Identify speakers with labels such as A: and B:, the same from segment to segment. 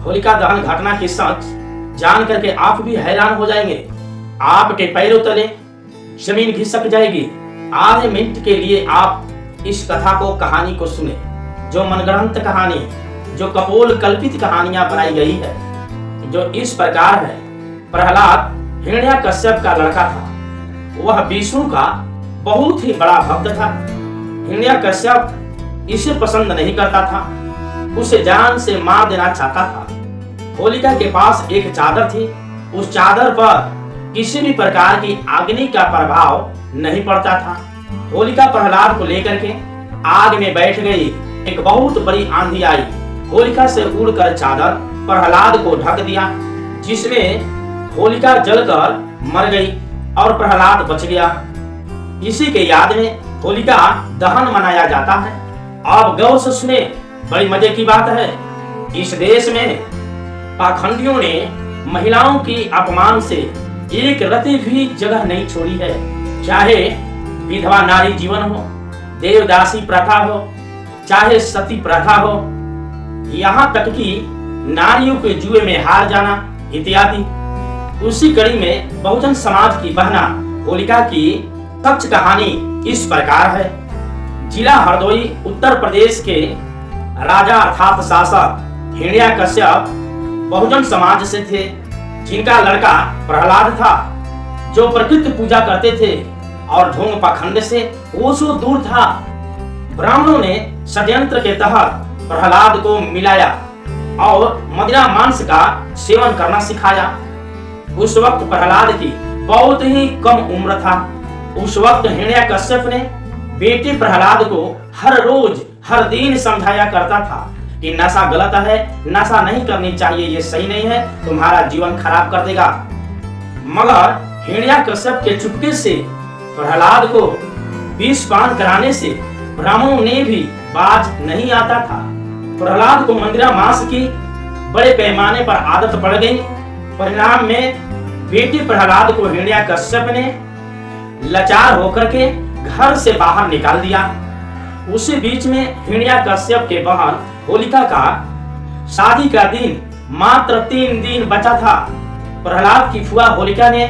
A: होलिका दहन घटना की सच जान करके आप भी हैरान हो जाएंगे। आपके पैरों तले जमीन खिसक जाएगी। आधे मिनट के लिए आप इस कथा को कहानी को सुने, जो मनगढ़ंत कहानी, जो कपोल कल्पित कहानियां बनाई गई है, जो इस प्रकार है। प्रहलाद हिरण्याकश्यप का लड़का था। वह विष्णु का बहुत ही बड़ा भक्त था। हिरण्याकश्यप इसे पसंद नहीं करता था, उसे जान से मार देना चाहता था। होलिका के पास एक चादर थी। उस चादर पर किसी भी प्रकार की अग्नि का प्रभाव नहीं पड़ता था। होलिका प्रहलाद को लेकर के आग में बैठ गई। एक बहुत बड़ी आंधी आई। होलिका से उड़कर चादर प्रहलाद को ढक दिया, जिसमें होलिका जलकर मर गई और प्रहलाद बच गया। इसी के याद में होलिका दहन मनाया जाता है। आप गौर से सुने, बड़ी मजे की बात है। इस देश में पाखंडियों ने महिलाओं की अपमान से एक रति भी जगह नहीं छोड़ी है। चाहे विधवा नारी जीवन हो, देवदासी प्रथा हो, चाहे सती प्रथा हो, यहाँ तक कि नारियों के जुए में हार जाना इत्यादि। उसी कड़ी में बहुजन समाज की बहना होलिका की सच कहानी इस प्रकार है। जिला हरदोई उत्तर प्रदेश के राजा अर्थात शासक हिरण्याकश्यप बहुजन समाज से थे, जिनका लड़का प्रहलाद था, जो प्रकृति पूजा करते थे और ढोंग पाखंड से कोसों दूर था। ब्राह्मणों ने षड्यंत्र के तहत प्रहलाद को मिलाया और मदिरा मांस का सेवन करना सिखाया। उस वक्त प्रहलाद की बहुत ही कम उम्र था। उस वक्त हिरण्याकश्यप ने बेटे प्रहलाद को हर रोज हर दिन समझाया करता था कि नशा गलत है, नशा नहीं करनी चाहिए, ये सही नहीं है, तुम्हारा जीवन खराब कर देगा। मगर हिरण्याकश्यप के चुपके से प्रहलाद को विष पान कराने से ब्राह्मणों ने भी बाज नहीं आता था। प्रहलाद को मंदिरा मांस की बड़े पैमाने पर आदत पड़ गई। परिणाम में बेटे प्रहलाद को हिरण्याकश्यप ने लाचार होकर के घर से बाहर निकाल दिया। उसी बीच में हिरण्याकश्यप के बहन होलिका का शादी का दिन मात्र 3 दिन बचा था। प्रहलाद की फुआ होलिका ने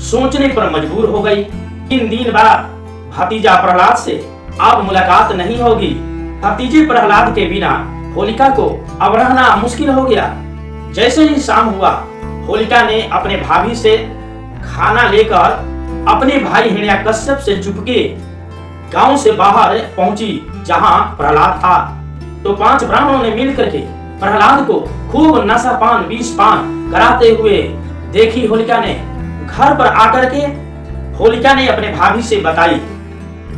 A: सोचने पर मजबूर हो गई। 3 दिन बाद भतीजा प्रहलाद से अब मुलाकात नहीं होगी। भतीजे प्रहलाद के बिना होलिका को अब रहना मुश्किल हो गया। जैसे ही शाम हुआ, होलिका ने अपने भाभी से खाना लेकर अपने भाई हिरण्याकश्यप से चुपके गांव से बाहर पहुंची, जहां प्रहलाद था। तो 5 ब्राह्मणों ने मिलकर के प्रहलाद को खूब नशापान विष पान कराते हुए देखी। होलिका ने घर पर आकर के होलिका ने अपने भाभी से बताई,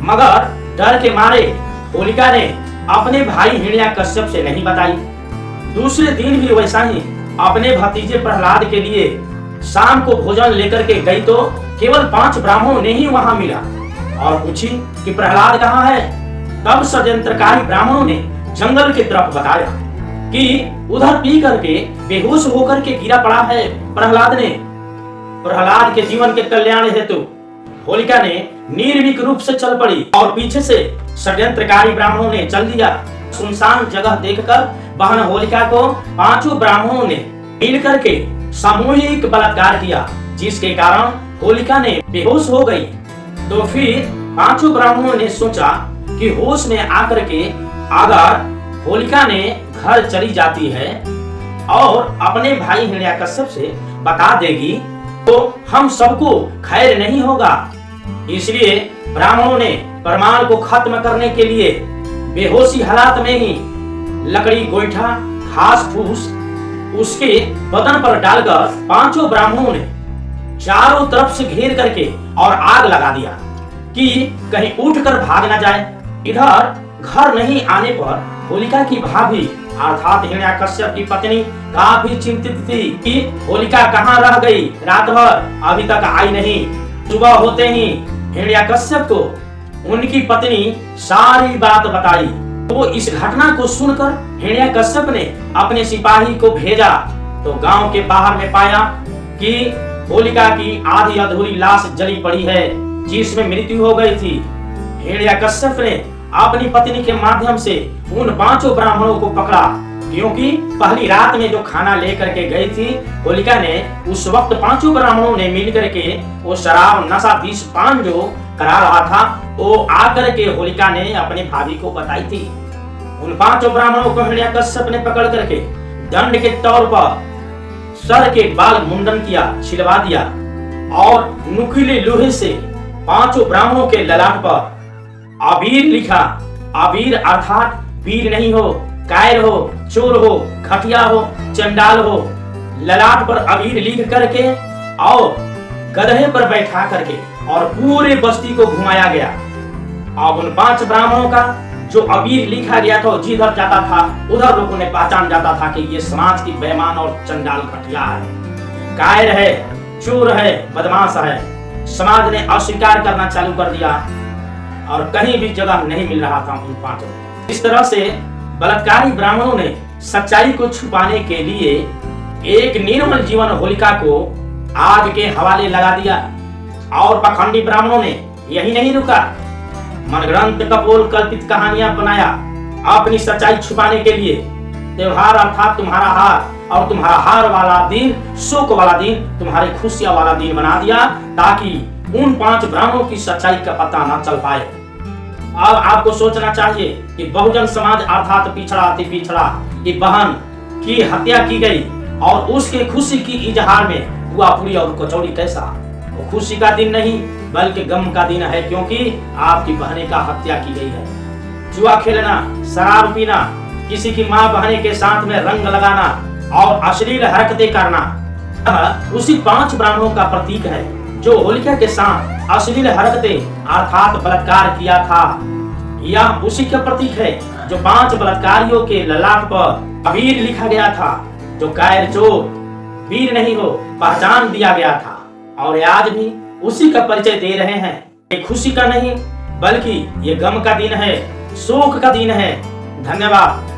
A: मगर डर के मारे होलिका ने अपने भाई हिरण्याकश्यप से नहीं बताई। दूसरे दिन भी वैसा ही अपने भतीजे प्रहलाद के लिए शाम को भोजन लेकर के गई, तो केवल 5 ब्राह्मणों ने ही वहां मिला और पूछी कि प्रहलाद कहाँ है। तब षड्यंत्रकारी ब्राह्मणों ने जंगल की तरफ बताया कि उधर पी करके बेहोश होकर के गिरा पड़ा है प्रहलाद ने। प्रहलाद के जीवन के कल्याण हेतु होलिका ने निर्भीक रूप से चल पड़ी और पीछे से षड्यंत्रकारी ब्राह्मणों ने चल दिया। सुनसान जगह देखकर बहन होलिका को 5 ब्राह्मणों ने मिलकर के सामूहिक बलात्कार किया, जिसके कारण होलिका ने बेहोश हो गई। तो फिर 5 ब्राह्मणों ने सोचा कि होश में आकर के अगर होलिका ने घर चली जाती है और अपने भाई हिरण्याकश्यप से बता देगी, तो हम सबको खैर नहीं होगा। इसलिए ब्राह्मणों ने प्रमाण को खत्म करने के लिए बेहोशी हालात में ही लकड़ी, गोईठा, घास फूस उसके बदन पर डालकर 5 ब्राह्मणों ने चारों तरफ से घेर करके और आग लगा दिया कि कहीं उठकर भाग न जाए। इधर घर नहीं आने पर होलिका की भाभी अर्थात हिरण्याकश्यप की पत्नी काफी चिंतित थी कि होलिका कहाँ रह गई, रात भर अभी तक आई नहीं। सुबह होते ही हिरण्याकश्यप को उनकी पत्नी सारी बात बताई। तो इस घटना को सुनकर हिरण्याकश्यप ने अपने सिपाही को भेजा, तो गांव के बाहर में पाया कि होलिका की आधी अधूरी लाश जली पड़ी है, जिसमें मृत्यु हो गई थी। हिरण्याकश्यप ने अपनी पत्नी के माध्यम से उन 5 ब्राह्मणों को पकड़ा क्योंकि पहली रात में जो खाना लेकर के गई थी होलिका ने, उस वक्त पांचों ब्राह्मणों ने मिलकर के वो शराब नशा विष पान जो करा रहा था, वो आकर के होलिका ने अपने भाभी को बताई थी। उन पांचों ब्राह्मणों को हिरण्यकश्यप ने पकड़ करके दंड के तौर पर सर के बाल मुंडन किया, छिलवा दिया और नुकीले लोहे से पांचों ब्राह्मणों के ललाट पर अबीर लिखा। अबीर अर्थात वीर नहीं हो, कायर हो, चोर हो, घटिया हो, चंडाल हो, ललाट पर अबीर लिख करके और गधे पर बैठा करके और पूरे बस्ती को घुमाया गया। अब उन पांच ब्राह्मणों का जो अबीर लिखा गया था, जिधर जाता था उधर लोगों ने पहचान जाता था कि ये समाज की बेईमान और चंडाल घटिया है, कायर है, चोर है, बदमाश है। समाज ने अस्वीकार करना चालू कर दिया और कहीं भी जगह नहीं मिल रहा था उन पांचों। इस तरह से बलात्कारी ब्राह्मणों ने सच्चाई को छुपाने के लिए एक निर्मल जीवन होलिका को आग के हवाले लगा दिया। और पाखंडी ब्राह्मणों ने यही नहीं रुका, मनगढ़ंत कपोल कल्पित कहानियां बनाया अपनी सच्चाई छुपाने के लिए। त्योहार अर्थात तुम्हारा हार और तुम्हारा हार वाला दिन, शोक वाला दिन, तुम्हारी खुशियां वाला दिन बना दिया, ताकि उन पांच ब्राह्मणों की सच्चाई का पता न चल पाए। अब आपको सोचना चाहिए कि बहुजन समाज अर्थात पिछड़ा अति पिछड़ा की बहन की हत्या की गई और उसके खुशी की इजहार में हुआ पूरी और कचौड़ी कैसा? वो खुशी का दिन नहीं बल्कि गम का दिन है, क्योंकि आपकी बहने का हत्या की गई है। जुआ खेलना, शराब पीना, किसी की माँ बहने के साथ में रंग लगाना और अश्लील हरकतें करना उसी पांच ब्राह्मणों का प्रतीक है जो होलिका के साथ अश्लील हरकतें अर्थात बलात्कार किया था। यह उसी का प्रतीक है जो पांच बलात्कारियों के ललाट पर अबीर लिखा गया था, जो कायर चोर वीर नहीं हो पहचान दिया गया था। और आज भी उसी का परिचय दे रहे हैं। ये खुशी का नहीं बल्कि ये गम का दिन है, शोक का दिन है। धन्यवाद।